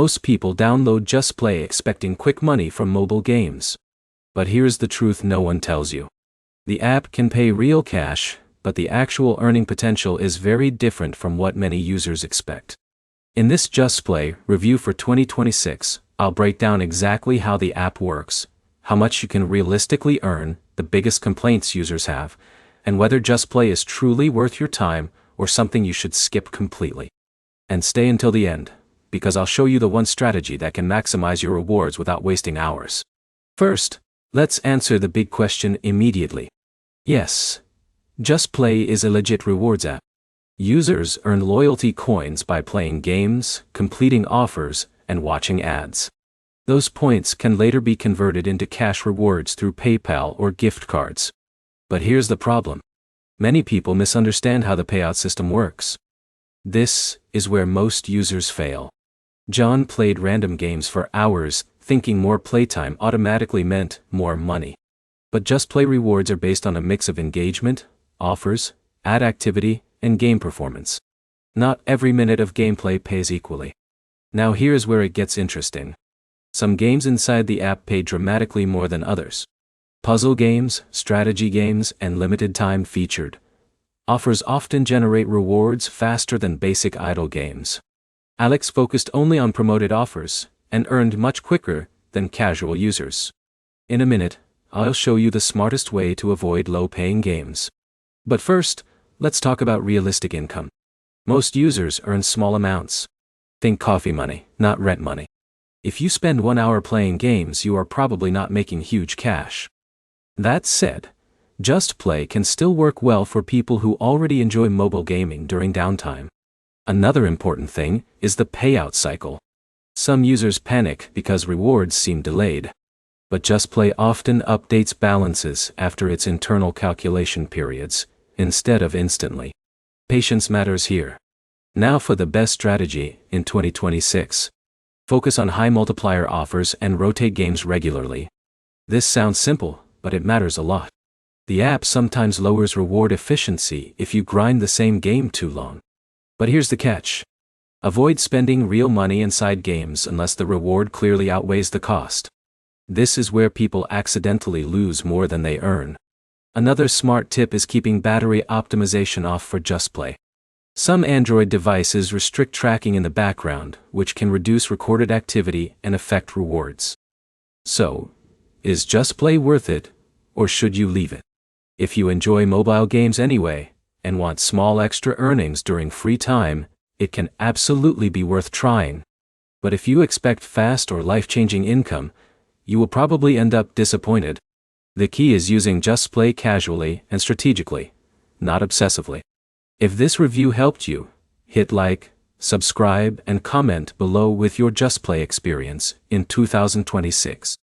Most people download JustPlay expecting quick money from mobile games. But here's the truth no one tells you. The app can pay real cash, but the actual earning potential is very different from what many users expect. In this JustPlay review for 2026, I'll break down exactly how the app works, how much you can realistically earn, the biggest complaints users have, and whether JustPlay is truly worth your time or something you should skip completely. And stay until the end, because I'll show you the one strategy that can maximize your rewards without wasting hours. First, let's answer the big question immediately. Yes, JustPlay is a legit rewards app. Users earn loyalty coins by playing games, completing offers, and watching ads. Those points can later be converted into cash rewards through PayPal or gift cards. But here's the problem. Many people misunderstand how the payout system works. This is where most users fail. John played random games for hours, thinking more playtime automatically meant more money. But JustPlay rewards are based on a mix of engagement, offers, ad activity, and game performance. Not every minute of gameplay pays equally. Now here's where it gets interesting. Some games inside the app pay dramatically more than others. Puzzle games, strategy games, and limited-time featured offers often generate rewards faster than basic idle games. Alex focused only on promoted offers and earned much quicker than casual users. In a minute, I'll show you the smartest way to avoid low-paying games. But first, let's talk about realistic income. Most users earn small amounts. Think coffee money, not rent money. If you spend 1 hour playing games, you are probably not making huge cash. That said, JustPlay can still work well for people who already enjoy mobile gaming during downtime. Another important thing is the payout cycle. Some users panic because rewards seem delayed. But JustPlay often updates balances after its internal calculation periods, instead of instantly. Patience matters here. Now for the best strategy in 2026. Focus on high multiplier offers and rotate games regularly. This sounds simple, but it matters a lot. The app sometimes lowers reward efficiency if you grind the same game too long. But here's the catch. Avoid spending real money inside games unless the reward clearly outweighs the cost. This is where people accidentally lose more than they earn. Another smart tip is keeping battery optimization off for JustPlay. Some Android devices restrict tracking in the background, which can reduce recorded activity and affect rewards. So, is JustPlay worth it, or should you leave it? If you enjoy mobile games anyway, and want small extra earnings during free time, it can absolutely be worth trying. But if you expect fast or life-changing income, you will probably end up disappointed. The key is using JustPlay casually and strategically, not obsessively. If this review helped you, hit like, subscribe, and comment below with your JustPlay experience in 2026.